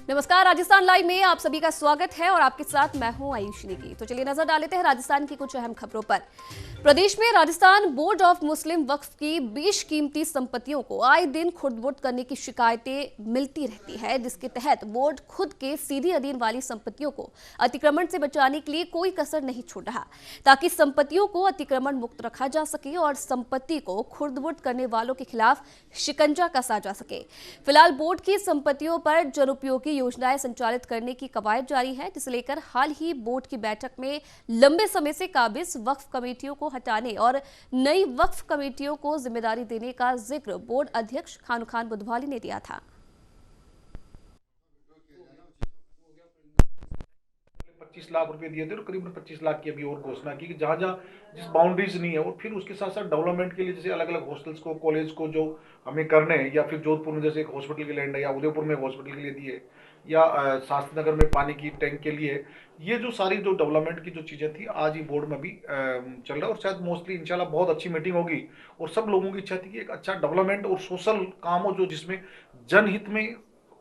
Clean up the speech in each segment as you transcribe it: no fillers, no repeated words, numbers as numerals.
नमस्कार, राजस्थान लाइव में आप सभी का स्वागत है और आपके साथ मैं हूं आयुष निकी। तो चलिए नजर डालते हैं राजस्थान की कुछ अहम खबरों पर। प्रदेश में राजस्थान बोर्ड ऑफ मुस्लिम वक्फ की बेशकीमती संपत्तियों को आए दिन खुर्द-बुर्द करने की शिकायतें मिलती रहती है, जिसके तहत बोर्ड खुद के सीधे अधीन वाली संपत्तियों को अतिक्रमण से बचाने के लिए कोई कसर नहीं छोड़ रहा, ताकि संपत्तियों को अतिक्रमण मुक्त रखा जा सके और संपत्ति को खुर्द-बुर्द करने वालों के खिलाफ शिकंजा कसा जा सके। फिलहाल बोर्ड की संपत्तियों पर जनोपयोगी योजनाएं संचालित करने की कवायद जारी है, जिसे लेकर हाल ही बोर्ड की बैठक में लंबे समय से काबिज वक्फ कमेटियों को हटाने और नई वक्फ कमेटियों को जिम्मेदारी देने का जिक्र बोर्ड अध्यक्ष खानू खान बुधवाली ने दिया था। 25 लाख रुपए दिए थे और करीबन 25 लाख की अभी और घोषणा की कि जहां जहां जिस बाउंड्रीज नहीं है, और फिर उसके साथ साथ डेवलपमेंट के लिए जैसे अलग अलग हॉस्टल्स को, कॉलेज को जो हमें करने हैं, या फिर जोधपुर में जैसे एक हॉस्पिटल की लैंड है, या उदयपुर में हॉस्पिटल के लिए दिए, या शास्त्री नगर में पानी की टैंक के लिए, ये जो सारी जो डेवलपमेंट की जो चीजें थी आज ही बोर्ड में भी चल रहा है। और शायद मोस्टली इंशाल्लाह बहुत अच्छी मीटिंग होगी और सब लोगों की इच्छा थी कि एक अच्छा डेवलपमेंट और सोशल काम हो जो जिसमें जनहित में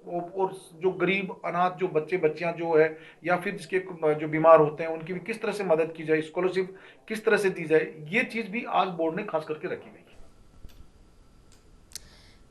और जो गरीब अनाथ जो बच्चे बच्चियां जो है, या फिर जिसके जो बीमार होते हैं उनकी भी किस तरह से मदद की जाए, स्कॉलरशिप किस तरह से दी जाए, ये चीज भी आज बोर्ड ने खास करके रखी गई।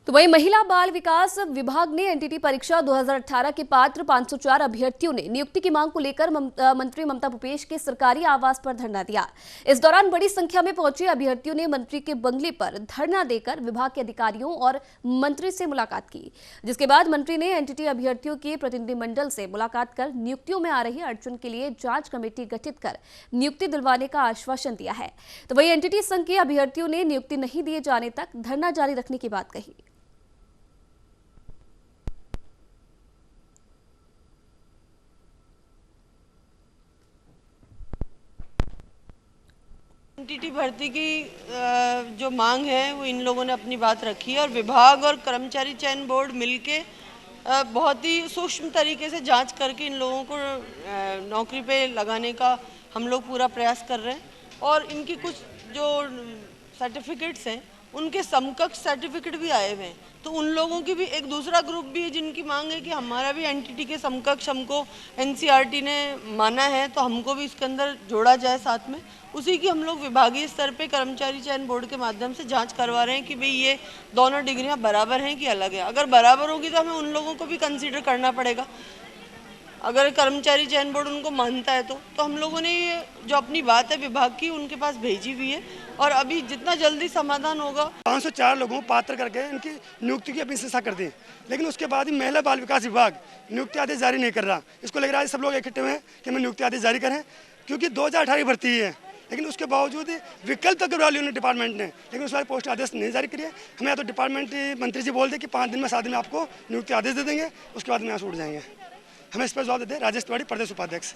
तो वहीं महिला बाल विकास विभाग ने एनटीटी परीक्षा 2018 के पात्र 504 अभ्यर्थियों ने नियुक्ति की मांग को लेकर मंत्री ममता भूपेश के सरकारी आवास पर धरना दिया। इस दौरान बड़ी संख्या में पहुंचे अभ्यर्थियों ने मंत्री के बंगले पर धरना देकर विभाग के अधिकारियों और मंत्री से मुलाकात की, जिसके बाद मंत्री ने एनटीटी अभ्यर्थियों के प्रतिनिधिमंडल से मुलाकात कर नियुक्तियों में आ रही अड़चन के लिए जांच कमेटी गठित कर नियुक्ति दिलवाने का आश्वासन दिया है। तो वहीं एनटीटी संघ के अभ्यर्थियों ने नियुक्ति नहीं दिए जाने तक धरना जारी रखने की बात कही। एनटीटी भर्ती की जो मांग है वो इन लोगों ने अपनी बात रखी है और विभाग और कर्मचारी चयन बोर्ड मिलके बहुत ही सूक्ष्म तरीके से जांच करके इन लोगों को नौकरी पे लगाने का हम लोग पूरा प्रयास कर रहे हैं। और इनकी कुछ जो सर्टिफिकेट्स हैं उनके समकक्ष सर्टिफिकेट भी आए हुए हैं, तो उन लोगों की भी एक दूसरा ग्रुप भी है जिनकी मांग है कि हमारा भी एनटीटी के समकक्ष हमको एनसीईआरटी ने माना है, तो हमको भी इसके अंदर जोड़ा जाए साथ में। उसी की हम लोग विभागीय स्तर पे कर्मचारी चयन बोर्ड के माध्यम से जांच करवा रहे हैं कि भाई ये दोनों डिग्रियां बराबर हैं कि अलग है। अगर बराबर होगी तो हमें उन लोगों को भी कंसीडर करना पड़ेगा। अगर कर्मचारी चयन बोर्ड उनको मानता है तो हम लोगों ने ये जो अपनी बात है विभाग की उनके पास भेजी हुई है और अभी जितना जल्दी समाधान होगा। 504 लोगों को पात्र करके इनकी नियुक्ति की अपनी शिक्षा कर दी, लेकिन उसके बाद ही महिला बाल विकास विभाग नियुक्ति आदेश जारी नहीं कर रहा। इसको लग रहा है सब लोग इकट्ठे हुए हैं कि हमें नियुक्ति आदेश जारी करें, क्योंकि 2018 भर्ती है, लेकिन उसके बावजूद विकल्प तक करवा लिया डिपार्टमेंट ने, लेकिन उस बार पोस्ट आदेश नहीं जारी करिए। हमें या तो डिपार्टमेंट मंत्री जी बोल दे कि 5 दिन में 7 दिन में आपको नियुक्ति आदेश दे देंगे, उसके बाद में यहाँ से उठ जाएंगे। हमें इस पर जवाब देते राजेश तिवारी, प्रदेश उपाध्यक्ष।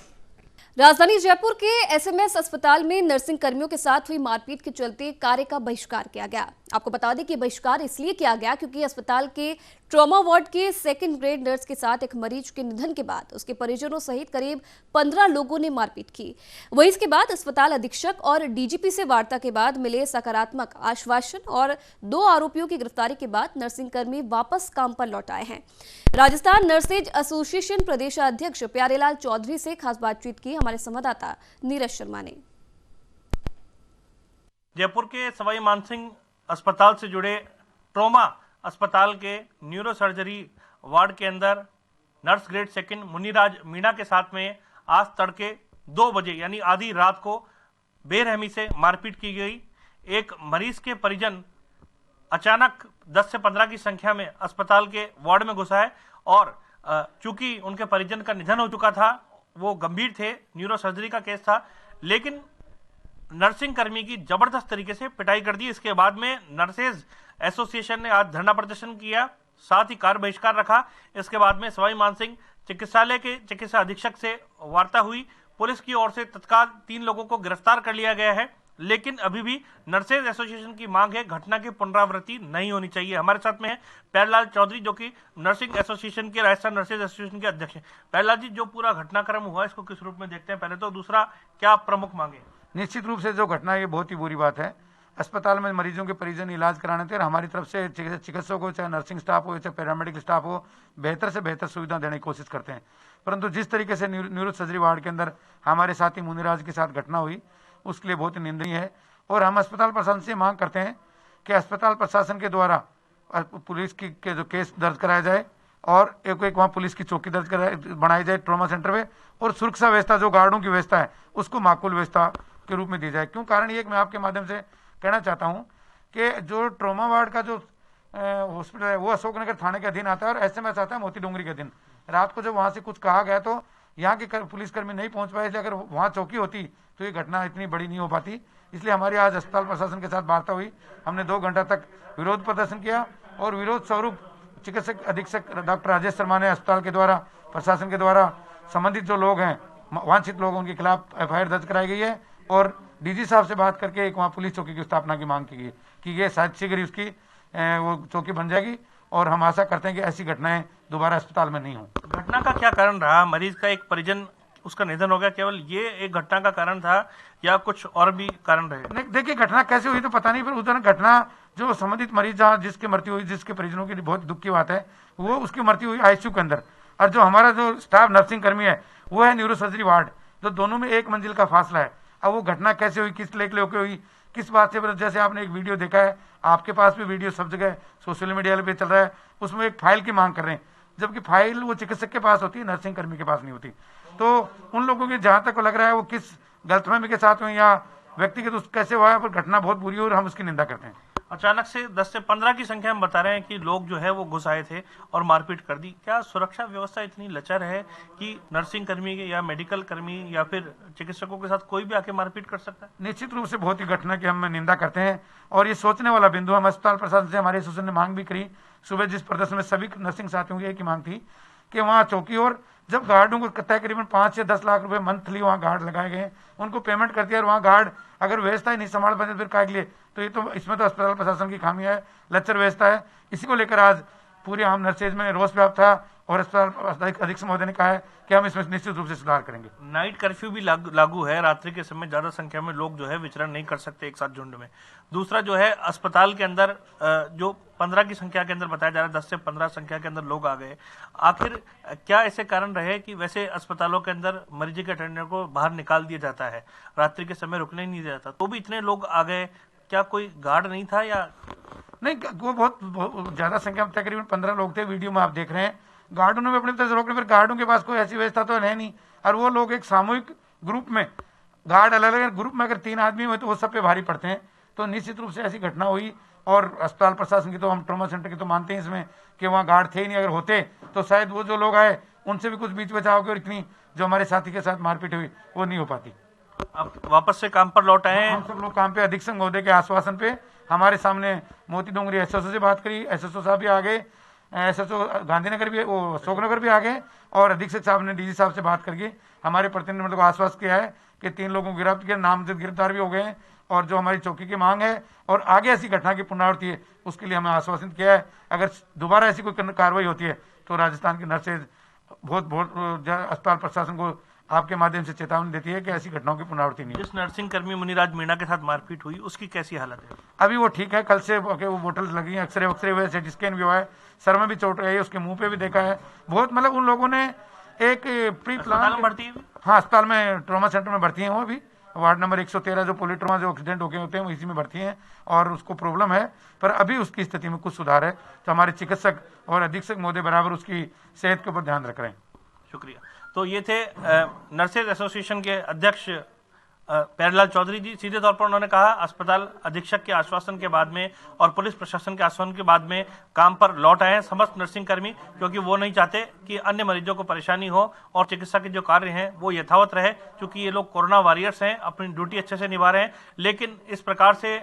राजधानी जयपुर के एसएमएस अस्पताल में नर्सिंग कर्मियों के साथ हुई मारपीट के चलते कार्य का बहिष्कार किया गया। आपको बता दें कि बहिष्कार इसलिए किया गया क्योंकि अस्पताल के ट्रॉमा वार्ड के सेकंड ग्रेड नर्स के साथ एक मरीज के निधन के बाद उसके परिजनों सहित करीब 15 लोगों ने मारपीट की। वहीं इसके बाद अस्पताल अधीक्षक और डीजीपी से वार्ता के बाद मिले सकारात्मक आश्वासन और 2 आरोपियों की गिरफ्तारी के बाद नर्सिंग कर्मी वापस काम पर लौट आए हैं। राजस्थान नर्सेज एसोसिएशन प्रदेशाध्यक्ष प्यारेलाल चौधरी से खास बातचीत की हमारे संवाददाता नीरज शर्मा ने। जयपुर के सवाई मानसिंह अस्पताल से जुड़े ट्रॉमा अस्पताल के न्यूरो सर्जरी वार्ड के अंदर नर्स ग्रेड सेकंड मुन्नीराज मीणा के साथ में आज तड़के 2 बजे यानी आधी रात को बेरहमी से मारपीट की गई। एक मरीज के परिजन अचानक 10 से 15 की संख्या में अस्पताल के वार्ड में घुसा है और चूंकि उनके परिजन का निधन हो चुका था, वो गंभीर थे, न्यूरो सर्जरी का केस था, लेकिन नर्सिंग कर्मी की जबरदस्त तरीके से पिटाई कर दी। इसके बाद में नर्सेज एसोसिएशन ने आज धरना प्रदर्शन किया, साथ ही कार्य बहिष्कार रखा। इसके बाद में सवाई मानसिंह चिकित्सालय के चिकित्सा अधीक्षक से वार्ता हुई। पुलिस की ओर से तत्काल 3 लोगों को गिरफ्तार कर लिया गया है, लेकिन अभी भी नर्सेज एसोसिएशन की मांग है घटना की पुनरावृत्ति नहीं होनी चाहिए। हमारे साथ में है प्यारेलाल चौधरी, जो कि नर्सिंग एसोसिएशन के राजस्थान नर्सेज एसोसिएशन के अध्यक्ष हैं। प्यारेलाल जी, जो पूरा घटनाक्रम हुआ इसको किस रूप में देखते हैं पहले तो, दूसरा क्या प्रमुख मांगे? निश्चित रूप से जो घटना है ये बहुत ही बुरी बात है अस्पताल में मरीजों के परिजन इलाज कराने थे और हमारी तरफ से चिकित्सकों को, चाहे नर्सिंग स्टाफ हो, चाहे पैरामेडिकल स्टाफ हो, बेहतर से बेहतर सुविधा देने की कोशिश करते हैं। परंतु जिस तरीके से न्यूरो सर्जरी वार्ड के अंदर हमारे साथी मुनिराज के साथ घटना हुई, उसके लिए बहुत ही निंदनीय है। और हम अस्पताल प्रशासन से मांग करते हैं कि अस्पताल प्रशासन के द्वारा पुलिस के जो केस दर्ज कराया जाए और एक वहाँ पुलिस की चौकी बनाई जाए ट्रॉमा सेंटर में, और सुरक्षा व्यवस्था जो गार्डों की व्यवस्था है उसको माकूल व्यवस्था के रूप में दी जाए। क्यों? कारण ये मैं आपके माध्यम से कहना चाहता हूँ कि जो ट्रॉमा वार्ड का जो हॉस्पिटल है वो अशोकनगर थाने के अधीन आता है और एसएमएस आता है मोती डोंगरी के अधीन। रात को जब वहाँ से कुछ कहा गया तो यहाँ के पुलिसकर्मी नहीं पहुँच पाए, इसलिए अगर वहाँ चौकी होती तो ये घटना इतनी बड़ी नहीं हो पाती। इसलिए हमारी आज अस्पताल प्रशासन के साथ वार्ता हुई। हमने 2 घंटा तक विरोध प्रदर्शन किया और विरोध स्वरूप चिकित्सक अधीक्षक डॉक्टर राजेश शर्मा ने अस्पताल के द्वारा, प्रशासन के द्वारा संबंधित जो लोग हैं, वांछित लोग, उनके खिलाफ एफआईआर दर्ज कराई गई है और डीजी साहब से बात करके एक वहाँ पुलिस चौकी की स्थापना की मांग की गई कि ये शायद शीघ्र ही उसकी वो चौकी बन जाएगी और हम आशा करते हैं कि ऐसी घटनाएं दोबारा अस्पताल में नहीं हो। घटना का क्या कारण रहा? मरीज का एक परिजन, उसका निधन हो गया, केवल ये एक घटना का कारण था या कुछ और भी कारण रहे? नहीं, देखिए घटना कैसे हुई तो पता नहीं, फिर उधर घटना जो संबंधित मरीज जहाँ जिसकी मृत्यु हुई, जिसके परिजनों की बहुत दुख की बात है, वो उसकी मृत्यु हुई आईसीयू के अंदर। और जो हमारा जो स्टाफ नर्सिंग कर्मी है वो है न्यूरो सर्जरी वार्ड, जो दोनों में 1 मंजिल का फासला है। अब वो घटना कैसे हुई, किस लेके हुई, किस बात से, जैसे आपने एक वीडियो देखा है, आपके पास भी वीडियो सब जगह सोशल मीडिया पे चल रहा है, उसमें एक फाइल की मांग कर रहे हैं, जबकि फाइल वो चिकित्सक के पास होती है, नर्सिंग कर्मी के पास नहीं होती। तो उन लोगों की जहां तक लग रहा है वो किस गलतफहमी के साथ हुई या व्यक्तिगत कैसे हुआ, पर घटना बहुत बुरी हुई और हम उसकी निंदा करते हैं। अचानक से 10 से 15 की संख्या में बता रहे हैं कि लोग जो है वो घुस आए थे और मारपीट कर दी। क्या सुरक्षा व्यवस्था इतनी लचर है कि नर्सिंग कर्मी या मेडिकल कर्मी या फिर चिकित्सकों के साथ कोई भी आके मारपीट कर सकता है? निश्चित रूप से बहुत ही घटना की हम निंदा करते हैं और ये सोचने वाला बिंदु। हम अस्पताल प्रशासन से, हमारे एसोसिएशन ने मांग भी करी सुबह, जिस प्रदर्शन में सभी नर्सिंग साथियों की एक ही मांग थी कि वहाँ चौकी, और जब गार्डों को तकरीबन 5 से 10 लाख रुपए मंथली वहाँ गार्ड लगाए गए, उनको पेमेंट कर दिया और वहाँ गार्ड अगर व्यवस्था ही नहीं संभाल पाते फिर काय के लिए? तो ये तो इसमें तो अस्पताल प्रशासन की खामी है, लच्चर व्यवस्था है। इसी को लेकर आज पूरे हम नर्सेज में रोष व्याप्त था और अस्पताल अधीक्षक महोदय ने कहा है कि हम इसमें निश्चित रूप से सुधार करेंगे। नाइट कर्फ्यू भी लागू है, रात्रि के समय ज्यादा संख्या में लोग जो है विचरण नहीं कर सकते एक साथ झुंड में। दूसरा जो है अस्पताल के अंदर जो 15 की संख्या के अंदर बताया जा रहा है, 10 से 15 संख्या के अंदर लोग आ गए। आखिर क्या ऐसे कारण रहे कि वैसे अस्पतालों के अंदर मरीज के अटेंडेंट को बाहर निकाल दिया जाता है, रात्रि के समय रुकने ही नहीं दिया जाता, तो भी इतने लोग आ गए? क्या कोई गार्ड नहीं था या नहीं? वो बहुत ज्यादा संख्या में तकरीबन 15 लोग थे, वीडियो में आप देख रहे हैं। गार्डों ने भी अपनी तरफ से रोकने, फिर गार्डों के पास कोई ऐसी व्यवस्था तो है नहीं, और वो लोग एक सामूहिक ग्रुप में, गार्ड अलग अलग ग्रुप में अगर 3 आदमी हुए तो वो सब पे भारी पड़ते हैं। तो निश्चित रूप से ऐसी घटना हुई और अस्पताल प्रशासन की तो, हम ट्रॉमा सेंटर की तो मानते हैं इसमें कि वहाँ गार्ड थे ही नहीं। अगर होते तो शायद वो जो लोग आए उनसे भी कुछ बीच बचाव की और इतनी जो हमारे साथी के साथ मारपीट हुई वो नहीं हो पाती। आप वापस से काम पर लौट आए हैं? हम सब लोग काम पे, अधीक्षक महोदय के आश्वासन पे हमारे सामने मोती डोंगरी एसएसओ से बात करी, एसएसओ साहब भी आ गए, एसएसओ गांधीनगर भी, वो अशोकनगर भी आ गए, और अधीक्षक साहब ने डीजी साहब से बात करके हमारे प्रतिनिधिमंडल को आश्वस्त किया है कि 3 लोगों को गिरफ्तार किया, नामजद गिरफ्तार भी हो गए हैं, और जो हमारी चौकी की मांग है और आगे ऐसी घटना की पुनरावृत्ति है उसके लिए हमें आश्वासित किया है। अगर दोबारा ऐसी कोई कार्रवाई होती है तो राजस्थान की नर्सेज बहुत अस्पताल प्रशासन को आपके माध्यम से चेतावनी देती है कि ऐसी घटनाओं की पुनरावृत्ति नहीं। जिस नर्सिंग कर्मी मुनिराज मीणा के साथ मारपीट हुई उसकी कैसी हालत है? अभी वो ठीक है, कल से वो बोतल लगी है, एक्सरे हुए, सिटी स्कैन भी हुआ है, सर में भी चोट आई है, उसके मुंह पे भी देखा है। बहुत मतलब उन लोगों ने एक प्री प्लान भर्ती है? हाँ, अस्पताल में ट्रॉमा सेंटर में भर्ती है वो अभी, वार्ड नंबर 113 जो पोलिट्रोमा जो एक्सीडेंट होते हैं वो इसी में भर्ती हैं और उसको प्रॉब्लम है, पर अभी उसकी स्थिति में कुछ सुधार है। तो हमारे चिकित्सक और अधीक्षक महोदय बराबर उसकी सेहत के ऊपर ध्यान रख रहे हैं। शुक्रिया। तो ये थे नर्सेज एसोसिएशन के अध्यक्ष प्यारेलाल चौधरी जी। सीधे तौर पर उन्होंने कहा अस्पताल अधीक्षक के आश्वासन के बाद में और पुलिस प्रशासन के आश्वासन के बाद में काम पर लौट आए हैं समस्त नर्सिंग कर्मी, क्योंकि वो नहीं चाहते कि अन्य मरीजों को परेशानी हो और चिकित्सा के जो कार्य हैं वो यथावत रहे, क्योंकि ये लोग कोरोना वॉरियर्स हैं, अपनी ड्यूटी अच्छे से निभा रहे हैं। लेकिन इस प्रकार से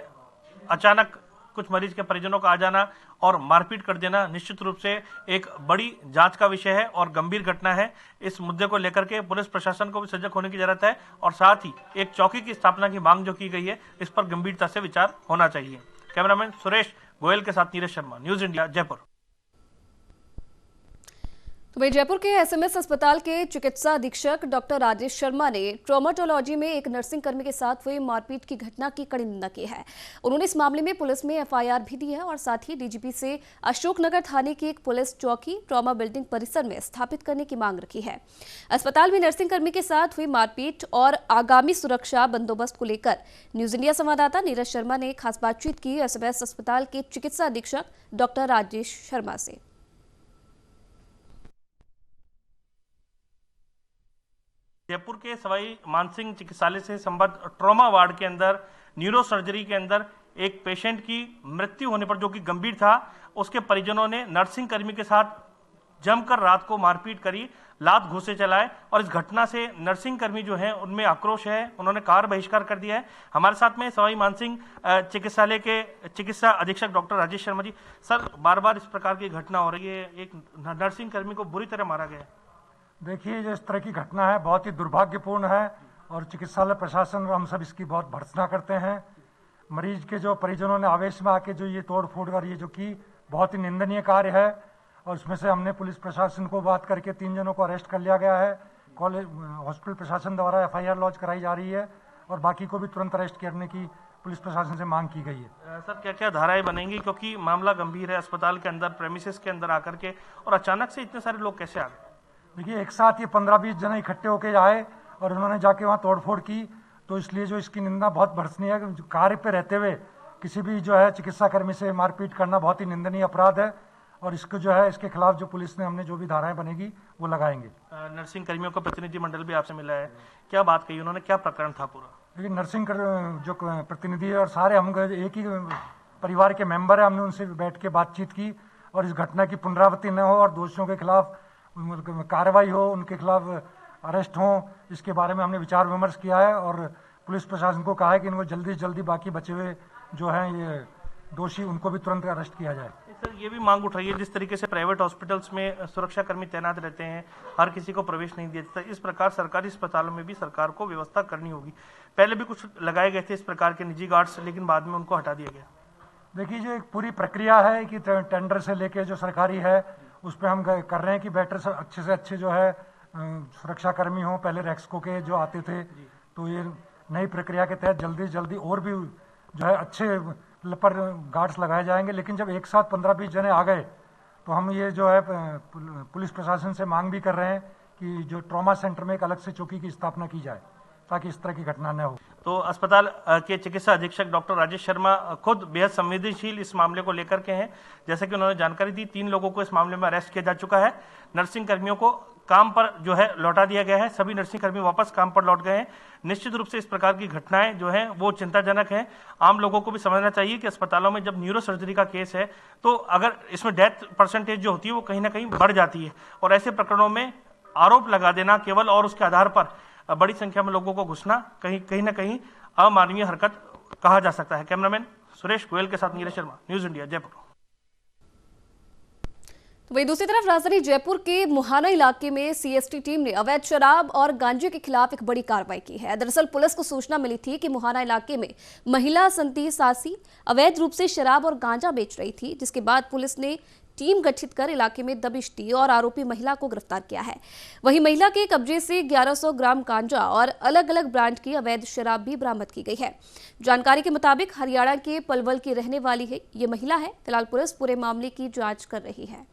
अचानक कुछ मरीज के परिजनों का आ जाना और मारपीट कर देना निश्चित रूप से एक बड़ी जांच का विषय है और गंभीर घटना है। इस मुद्दे को लेकर के पुलिस प्रशासन को भी सजग होने की जरूरत है और साथ ही एक चौकी की स्थापना की मांग जो की गई है इस पर गंभीरता से विचार होना चाहिए। कैमरामैन सुरेश गोयल के साथ नीरज शर्मा, न्यूज इंडिया, जयपुर। तो वहीं जयपुर के एसएमएस अस्पताल के चिकित्सा अधीक्षक डॉक्टर राजेश शर्मा ने ट्रॉमेटोलॉजी में एक नर्सिंग कर्मी के साथ हुई मारपीट की घटना की कड़ी निंदा की है। उन्होंने इस मामले में पुलिस में एफआईआर भी दी है और साथ ही डीजीपी से अशोकनगर थाने की एक पुलिस चौकी ट्रॉमा बिल्डिंग परिसर में स्थापित करने की मांग रखी है। अस्पताल में नर्सिंग कर्मी के साथ हुई मारपीट और आगामी सुरक्षा बंदोबस्त को लेकर न्यूज इंडिया संवाददाता नीरज शर्मा ने खास बातचीत की एसएमएस अस्पताल के चिकित्सा अधीक्षक डॉक्टर राजेश शर्मा से। जयपुर के सवाई मानसिंह चिकित्सालय से संबद्ध ट्रॉमा वार्ड के अंदर न्यूरो सर्जरी के अंदर एक पेशेंट की मृत्यु होने पर, जो कि गंभीर था, उसके परिजनों ने नर्सिंग कर्मी के साथ जमकर रात को मारपीट करी, लात घूंसे चलाए और इस घटना से नर्सिंग कर्मी जो है उनमें आक्रोश है, उन्होंने कार्य बहिष्कार कर दिया है। हमारे साथ में सवाई मानसिंह चिकित्सालय के चिकित्सा अधीक्षक डॉक्टर राजेश शर्मा जी। सर, बार बार इस प्रकार की घटना हो रही है, एक नर्सिंग कर्मी को बुरी तरह मारा गया है। देखिए, जो इस तरह की घटना है बहुत ही दुर्भाग्यपूर्ण है और चिकित्सालय प्रशासन हम सब इसकी बहुत भर्त्सना करते हैं। मरीज के जो परिजनों ने आवेश में आके जो ये तोड़ फोड़ और ये जो की, बहुत ही निंदनीय कार्य है और इसमें से हमने पुलिस प्रशासन को बात करके 3 जनों को अरेस्ट कर लिया गया है। कॉलेज हॉस्पिटल प्रशासन द्वारा एफआईआर लॉन्च कराई जा रही है और बाकी को भी तुरंत अरेस्ट करने की पुलिस प्रशासन से मांग की गई है। सर, क्या क्या धाराएं बनेंगी, क्योंकि मामला गंभीर है, अस्पताल के अंदर प्रेमिसेस के अंदर आकर के, और अचानक से इतने सारे लोग कैसे आ गए? देखिए, एक साथ ये 15-20 जने इकट्ठे होके आए और उन्होंने जाके वहाँ तोड़फोड़ की, तो इसलिए जो इसकी निंदा बहुत भर्त्सनीय है। कार्य पे रहते हुए किसी भी जो है चिकित्सा कर्मी से मारपीट करना बहुत ही निंदनीय अपराध है और इसको जो है इसके खिलाफ जो पुलिस ने हमने जो भी धाराएं बनेगी वो लगाएंगे। नर्सिंग कर्मियों का प्रतिनिधिमंडल भी आपसे मिला है, क्या बात कही उन्होंने, क्या प्रकरण था पूरा? लेकिन नर्सिंग जो प्रतिनिधि है और सारे हम एक ही परिवार के मेंबर है, हमने उनसे बैठ के बातचीत की और इस घटना की पुनरावृत्ति न हो और दोषियों के खिलाफ कार्रवाई हो, उनके खिलाफ अरेस्ट हो, इसके बारे में हमने विचार विमर्श किया है और पुलिस प्रशासन को कहा है कि इनको जल्दी से जल्दी बाकी बचे हुए जो हैं ये दोषी, उनको भी तुरंत अरेस्ट किया जाए। सर, ये भी मांग उठ रही है, जिस तरीके से प्राइवेट हॉस्पिटल्स में सुरक्षा कर्मी तैनात रहते हैं, हर किसी को प्रवेश नहीं दिया जाता, इस प्रकार सरकारी अस्पतालों में भी सरकार को व्यवस्था करनी होगी। पहले भी कुछ लगाए गए थे इस प्रकार के निजी गार्ड्स, लेकिन बाद में उनको हटा दिया गया। देखिए, जो एक पूरी प्रक्रिया है कि टेंडर से लेके जो सरकारी है उस पर हम कर रहे हैं कि बेटर से अच्छे जो है सुरक्षा कर्मी हो। पहले रैक्सको के जो आते थे, तो ये नई प्रक्रिया के तहत जल्दी से जल्दी और भी जो है अच्छे पर गार्ड्स लगाए जाएंगे। लेकिन जब एक साथ 15-20 जने आ गए तो हम ये जो है पुलिस प्रशासन से मांग भी कर रहे हैं कि जो ट्रॉमा सेंटर में एक अलग से चौकी की स्थापना की जाए ताकि इस तरह की घटना न हो। तो अस्पताल के चिकित्सा अधीक्षक डॉक्टर राजेश शर्मा खुद बेहद संवेदनशील इस मामले को लेकर के हैं। जैसे कि उन्होंने जानकारी दी, 3 लोगों को इस मामले में अरेस्ट किया जा चुका है। नर्सिंग कर्मियों को काम पर जो है लौटा दिया गया है, सभी नर्सिंग कर्मी वापस काम पर लौट गए हैं। निश्चित रूप से इस प्रकार की घटनाएं जो हैं वो चिंताजनक है। आम लोगों को भी समझना चाहिए कि अस्पतालों में जब न्यूरो सर्जरी का केस है तो अगर इसमें डेथ परसेंटेज जो होती है वो कहीं ना कहीं बढ़ जाती है और ऐसे प्रकरणों में आरोप लगा देना केवल और उसके आधार पर बड़ी संख्या में लोगों को घुसना कहीं ना कहीं अमानवीय हरकत कहा जा सकता है। कैमरामैन सुरेश गोयल के साथ नीरज शर्मा, न्यूज इंडिया, जयपुर। तो वहीं दूसरी तरफ राजधानी जयपुर के मुहाना इलाके में सीएसटी टीम ने अवैध शराब और गांजे के खिलाफ एक बड़ी कार्रवाई की है। दरअसल पुलिस को सूचना मिली थी कि मुहाना इलाके में महिला संती सासी अवैध रूप से शराब और गांजा बेच रही थी, जिसके बाद पुलिस ने टीम गठित कर इलाके में दबिश दी और आरोपी महिला को गिरफ्तार किया है। वहीं महिला के कब्जे से 1100 ग्राम गांजा और अलग अलग ब्रांड की अवैध शराब भी बरामद की गई है। जानकारी के मुताबिक हरियाणा के पलवल की रहने वाली है ये महिला है। फिलहाल पुलिस पूरे मामले की जांच कर रही है।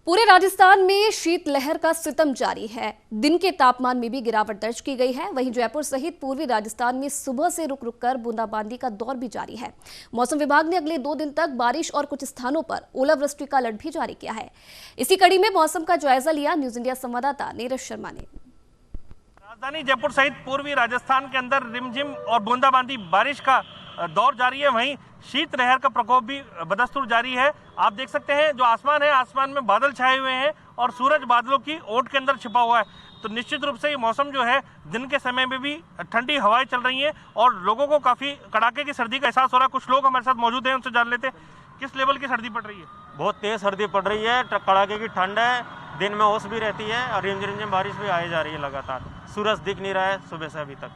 पूरे राजस्थान में शीतलहर का सितम जारी है। दिन के तापमान में भी गिरावट दर्ज की गई है। वहीं जयपुर सहित पूर्वी राजस्थान में सुबह से रुक रुक कर बूंदाबांदी का दौर भी जारी है। मौसम विभाग ने अगले 2 दिन तक बारिश और कुछ स्थानों पर ओलावृष्टि का अलर्ट भी जारी किया है। इसी कड़ी में मौसम का जायजा लिया न्यूज इंडिया संवाददाता नीरज शर्मा ने। राजधानी जयपुर सहित पूर्वी राजस्थान के अंदर रिमझिम और बूंदाबांदी बारिश का दौर जारी है। वहीं शीतलहर का प्रकोप भी बदस्तूर जारी है। आप देख सकते हैं जो आसमान है, आसमान में बादल छाए हुए हैं और सूरज बादलों की ओट के अंदर छिपा हुआ है। तो निश्चित रूप से ये मौसम जो है दिन के समय में भी ठंडी हवाएं चल रही हैं और लोगों को काफी कड़ाके की सर्दी का एहसास हो रहा है। कुछ लोग हमारे साथ मौजूद हैं, उनसे जान लेते हैं किस लेवल की सर्दी पड़ रही है। बहुत तेज सर्दी पड़ रही है, कड़ाके की ठंड है, दिन में ओस भी रहती है और रिमझिम बारिश भी आई जा रही है लगातार। सूरज दिख नहीं रहा है सुबह से अभी तक।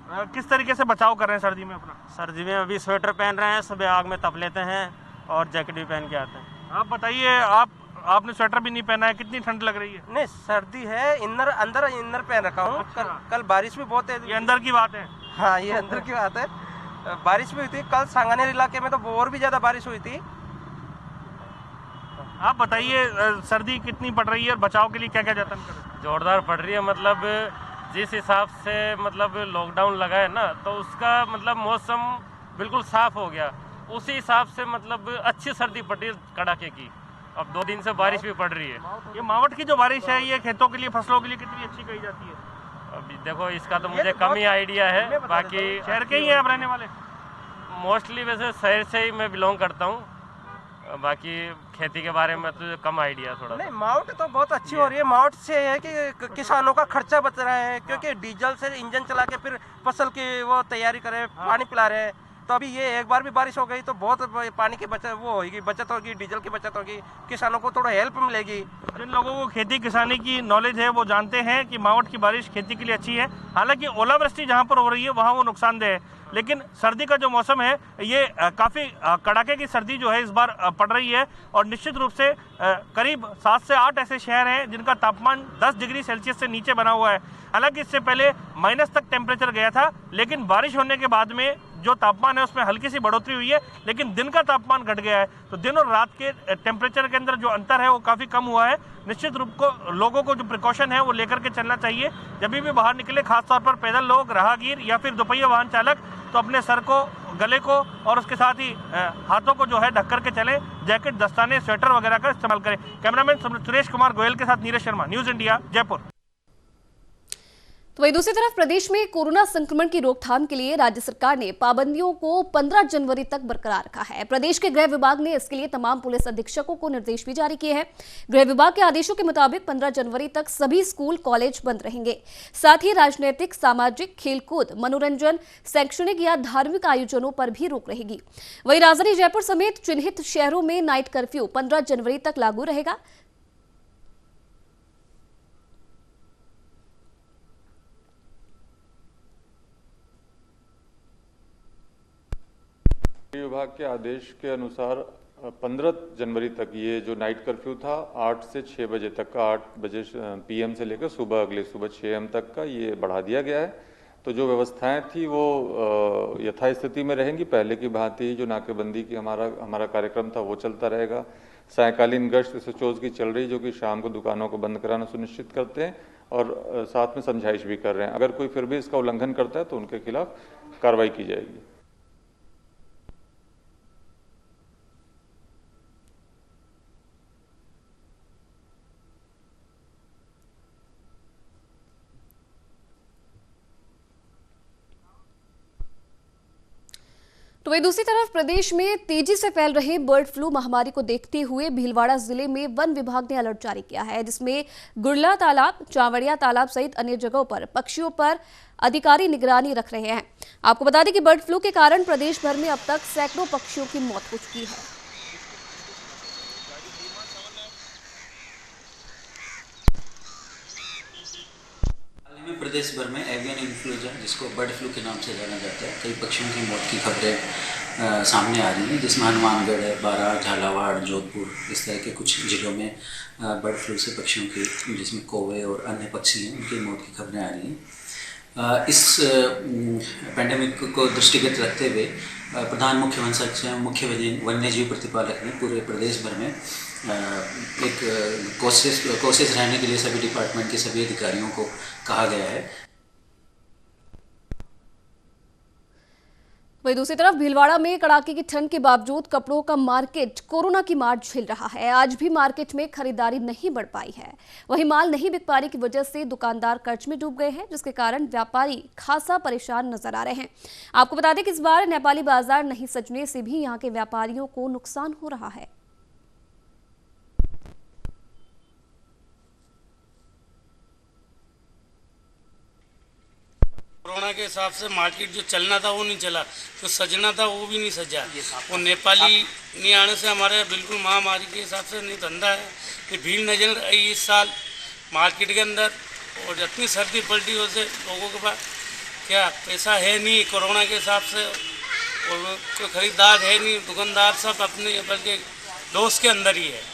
किस तरीके से बचाव कर रहे हैं सर्दी में अपना? सर्दी में अभी स्वेटर पहन रहे हैं, सुबह आग में तप लेते हैं और जैकेट भी पहन के आते हैं। आप बताइए, आपने स्वेटर भी नहीं पहना है, कितनी ठंड लग रही है? नहीं, सर्दी है, अंदर इनर पहन रखा हूँ। अच्छा। कल बारिश भी बहुत है। ये अंदर की बात है। हाँ, ये अंदर की बात है। बारिश भी हुई थी कल, सांगानेर इलाके में तो और भी ज्यादा बारिश हुई थी। आप बताइए, सर्दी कितनी पड़ रही है और बचाव के लिए क्या क्या जतन करें? जोरदार पड़ रही है, मतलब जिस हिसाब से मतलब लॉकडाउन लगा है ना, तो उसका मतलब मौसम बिल्कुल साफ हो गया, उसी हिसाब से मतलब अच्छी सर्दी पड़ रही है कड़ाके की। अब 2 दिन से बारिश भी पड़ रही है। ये मावठ की जो बारिश है, ये खेतों के लिए, फसलों के लिए कितनी अच्छी कही जाती है? अभी देखो, इसका तो मुझे कम ही आइडिया है, बाकी शहर के ही हैं आप रहने वाले? मोस्टली वैसे शहर से ही मैं बिलोंग करता हूँ, बाकी खेती के बारे में तो कम आइडिया थोड़ा। नहीं, माउंट तो बहुत अच्छी हो रही है। माउंट से है कि किसानों का खर्चा बच रहा है, क्योंकि डीजल से इंजन चला के फिर फसल की वो तैयारी करे, पानी पिला रहे हैं। तो अभी ये एक बार भी बारिश हो गई तो बहुत पानी की बचत होगी, डीजल की बचत होगी, किसानों को थोड़ा हेल्प मिलेगी। जिन लोगों को खेती किसानी की नॉलेज है वो जानते हैं कि मावठ की बारिश खेती के लिए अच्छी है। हालांकि ओलावृष्टि जहां पर हो रही है वहां वो नुकसानदेह है, लेकिन सर्दी का जो मौसम है ये काफ़ी कड़ाके की सर्दी जो है इस बार पड़ रही है। और निश्चित रूप से करीब 7 से 8 ऐसे शहर हैं जिनका तापमान 10 डिग्री सेल्सियस से नीचे बना हुआ है। हालांकि इससे पहले माइनस तक टेम्परेचर गया था, लेकिन बारिश होने के बाद में जो तापमान है उसमें हल्की सी बढ़ोतरी हुई है, लेकिन दिन का तापमान घट गया है। तो दिन और रात के टेम्परेचर के अंदर जो अंतर है वो काफ़ी कम हुआ है। निश्चित रूप को लोगों को जो प्रिकॉशन है वो लेकर के चलना चाहिए। जब भी बाहर निकले, खासतौर पर पैदल लोग, राहगीर या फिर दोपहिया वाहन चालक, तो अपने सर को, गले को और उसके साथ ही हाथों को जो है ढक करके चलें। जैकेट, दस्ताने, स्वेटर वगैरह का इस्तेमाल करें। कैमरामैन सुरेश कुमार गोयल के साथ नीरज शर्मा, न्यूज़ इंडिया, जयपुर। तो वहीं दूसरी तरफ प्रदेश में कोरोना संक्रमण की रोकथाम के लिए राज्य सरकार ने पाबंदियों को 15 जनवरी तक बरकरार रखा है। प्रदेश के गृह विभाग ने इसके लिए तमाम पुलिस अधीक्षकों को निर्देश भी जारी किए हैं। गृह विभाग के आदेशों के मुताबिक 15 जनवरी तक सभी स्कूल, कॉलेज बंद रहेंगे। साथ ही राजनीतिक, सामाजिक, खेलकूद, मनोरंजन, शैक्षणिक या धार्मिक आयोजनों पर भी रोक रहेगी। वहीं राजधानी जयपुर समेत चिन्हित शहरों में नाइट कर्फ्यू 15 जनवरी तक लागू रहेगा। विभाग के आदेश के अनुसार 15 जनवरी तक ये जो नाइट कर्फ्यू था 8 से 6 बजे तक का, 8 बजे PM से लेकर अगले सुबह 6 AM तक का ये बढ़ा दिया गया है। तो जो व्यवस्थाएं थी वो यथास्थिति में रहेंगी। पहले की भांति जो नाकेबंदी की हमारा कार्यक्रम था वो चलता रहेगा। सायंकालीन गश्त SHOs की चल रही, जो कि शाम को दुकानों को बंद कराना सुनिश्चित करते हैं और साथ में समझाइश भी कर रहे हैं। अगर कोई फिर भी इसका उल्लंघन करता है तो उनके खिलाफ कार्रवाई की जाएगी। तो वहीं दूसरी तरफ प्रदेश में तेजी से फैल रहे बर्ड फ्लू महामारी को देखते हुए भीलवाड़ा जिले में वन विभाग ने अलर्ट जारी किया है, जिसमें गुड़ला तालाब, चावड़िया तालाब सहित अन्य जगहों पर पक्षियों पर अधिकारी निगरानी रख रहे हैं। आपको बता दें कि बर्ड फ्लू के कारण प्रदेश भर में अब तक सैकड़ों पक्षियों की मौत हो चुकी है। प्रदेश भर में एवियन इन्फ्लुएंजा, जिसको बर्ड फ्लू के नाम से जाना जाता है, कई पक्षियों की मौत की खबरें सामने आ रही हैं, जिसमें हनुमानगढ़, बारां, झालावाड़, जोधपुर, इस तरह के कुछ जिलों में बर्ड फ्लू से पक्षियों की, जिसमें कौवे और अन्य पक्षी हैं, उनकी मौत की खबरें आ रही हैं। इस पैंडेमिक को दृष्टिगत रखते हुए प्रधान मुख्य वन संरक्षक, मुख्य वन्यजीव प्रतिपालक ने पूरे प्रदेश भर में एक कोशिश रहने के लिए सभी डिपार्टमेंट के सभी अधिकारियों को कहा गया है। वहीं दूसरी तरफ भीलवाड़ा में कड़ाके की ठंड के बावजूद कपड़ों का मार्केट कोरोना की मार झेल रहा है। आज भी मार्केट में खरीदारी नहीं बढ़ पाई है। वहीं माल नहीं बिक पाने की वजह से दुकानदार कर्ज में डूब गए हैं, जिसके कारण व्यापारी खासा परेशान नजर आ रहे हैं। आपको बता दें कि इस बार नेपाली बाजार नहीं सजने से भी यहां के व्यापारियों को नुकसान हो रहा है। कोरोना के हिसाब से मार्केट जो चलना था वो नहीं चला, जो सजना था वो भी नहीं सजा। वो नेपाली नहीं आने से हमारे बिल्कुल महामारी के हिसाब से नहीं धंधा है, ये भीड़ नजर आई इस साल मार्केट के अंदर। और जितनी सर्दी पलटी हो से लोगों के पास क्या पैसा है नहीं कोरोना के हिसाब से, और कोई खरीदार है नहीं, दुकानदार सब अपने बल्कि दोस्त के अंदर ही है।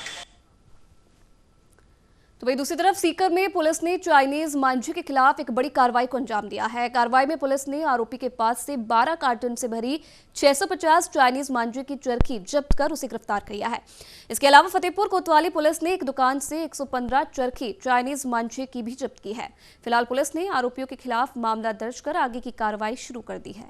तो वही दूसरी तरफ सीकर में पुलिस ने चाइनीज मांझे के खिलाफ एक बड़ी कार्रवाई को अंजाम दिया है। कार्रवाई में पुलिस ने आरोपी के पास से 12 कार्टन से भरी 650 चाइनीज मांझे की चरखी जब्त कर उसे गिरफ्तार किया है। इसके अलावा फतेहपुर कोतवाली पुलिस ने एक दुकान से 115 चरखी चाइनीज मांझे की भी जब्त की है। फिलहाल पुलिस ने आरोपियों के खिलाफ मामला दर्ज कर आगे की कार्रवाई शुरू कर दी है।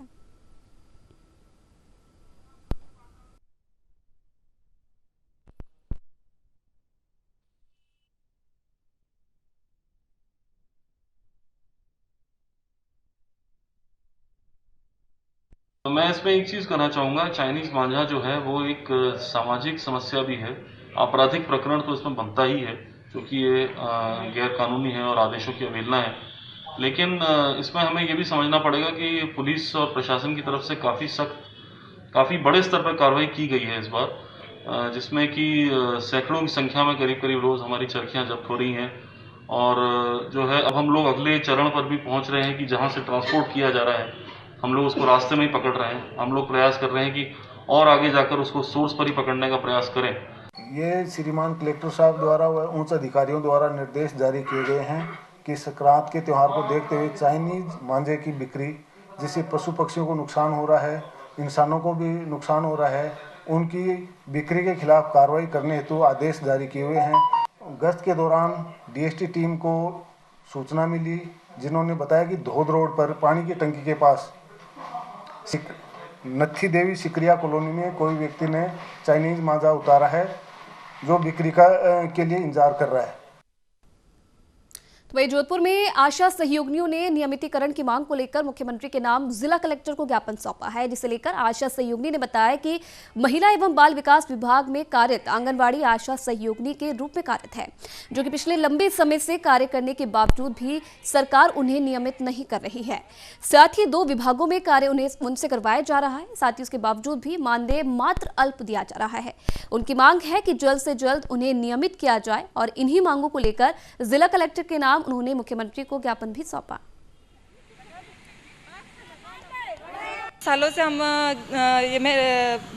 तो मैं इसमें एक चीज़ कहना चाहूँगा, चाइनीज़ मांझा जो है वो एक सामाजिक समस्या भी है, आपराधिक प्रकरण तो इसमें बनता ही है क्योंकि ये गैर कानूनी है और आदेशों की अवहेलना है। लेकिन इसमें हमें ये भी समझना पड़ेगा कि पुलिस और प्रशासन की तरफ से काफ़ी बड़े स्तर पर कार्रवाई की गई है इस बार, जिसमें कि सैकड़ों की संख्या में करीब रोज़ हमारी चरखियाँ जब्त हो रही हैं। और जो है अब हम लोग अगले चरण पर भी पहुँच रहे हैं कि जहाँ से ट्रांसपोर्ट किया जा रहा है हम लोग उसको रास्ते में ही पकड़ रहे हैं। हम लोग प्रयास कर रहे हैं कि और आगे जाकर उसको सोर्स पर ही पकड़ने का प्रयास करें। ये श्रीमान कलेक्टर साहब द्वारा व उच्च अधिकारियों द्वारा निर्देश जारी किए गए हैं कि संक्रांत के त्यौहार को देखते हुए चाइनीज मांझे की बिक्री, जिससे पशु पक्षियों को नुकसान हो रहा है, इंसानों को भी नुकसान हो रहा है, उनकी बिक्री के खिलाफ कार्रवाई करने हेतु आदेश जारी किए हुए हैं। गश्त के दौरान DST टीम को सूचना मिली, जिन्होंने बताया कि धोद रोड पर पानी की टंकी के पास नत्थी देवी सिकरिया कॉलोनी में कोई व्यक्ति ने चाइनीज मांझा उतारा है जो बिक्री के लिए इंतजार कर रहा है। तो वही जोधपुर में आशा सहयोगिनियों ने नियमितीकरण की मांग को लेकर मुख्यमंत्री के नाम जिला कलेक्टर को ज्ञापन सौंपा है, जिसे लेकर आशा सहयोगिनी ने बताया कि महिला एवं बाल विकास विभाग में कार्यरत आंगनवाड़ी आशा सहयोगिनी के रूप में कार्यरत है, जो कि पिछले लंबे समय से कार्य करने के बावजूद भी सरकार उन्हें नियमित नहीं कर रही है। साथ ही 2 विभागों में कार्य उनसे करवाया जा रहा है, साथ ही उसके बावजूद भी मानदेय मात्र अल्प दिया जा रहा है। उनकी मांग है कि जल्द से जल्द उन्हें नियमित किया जाए और इन्हीं मांगों को लेकर जिला कलेक्टर के नाम उन्होंने मुख्यमंत्री को ज्ञापन भी सौंपा। सालों से हम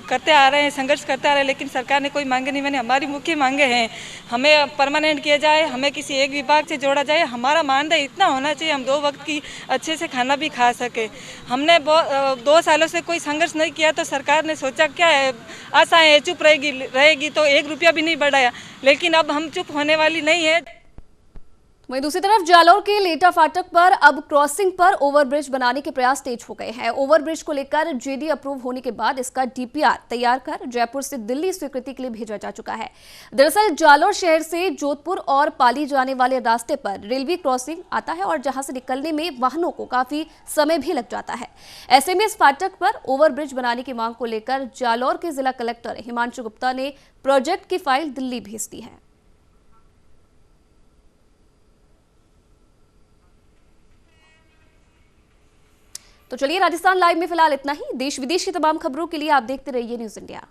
करते आ रहे हैं, संघर्ष करते आ रहे हैं, लेकिन सरकार ने कोई मांगे नहीं मानी। हमारी मुख्य मांगे हैं, हमें परमानेंट किया जाए, हमें किसी एक विभाग से जोड़ा जाए, हमारा मानदेय इतना होना चाहिए हम 2 वक्त की अच्छे से खाना भी खा सके। हमने 2 सालों से कोई संघर्ष नहीं किया तो सरकार ने सोचा क्या है, आशाएं चुप रहेगी तो 1 रुपया भी नहीं बढ़ाया, लेकिन अब हम चुप होने वाली नहीं है। वहीं दूसरी तरफ जालौर के लेटा फाटक पर अब क्रॉसिंग पर ओवरब्रिज बनाने के प्रयास तेज हो गए हैं। ओवरब्रिज को लेकर JD अप्रूव होने के बाद इसका DPR तैयार कर जयपुर से दिल्ली स्वीकृति के लिए भेजा जा चुका है। दरअसल जालौर शहर से जोधपुर और पाली जाने वाले रास्ते पर रेलवे क्रॉसिंग आता है और जहां से निकलने में वाहनों को काफी समय भी लग जाता है। ऐसे में इस फाटक पर ओवरब्रिज बनाने की मांग को लेकर जालौर के जिला कलेक्टर हिमांशु गुप्ता ने प्रोजेक्ट की फाइल दिल्ली भेज दी है। तो चलिए, राजस्थान लाइव में फिलहाल इतना ही। देश विदेश की तमाम खबरों के लिए आप देखते रहिए न्यूज़ इंडिया।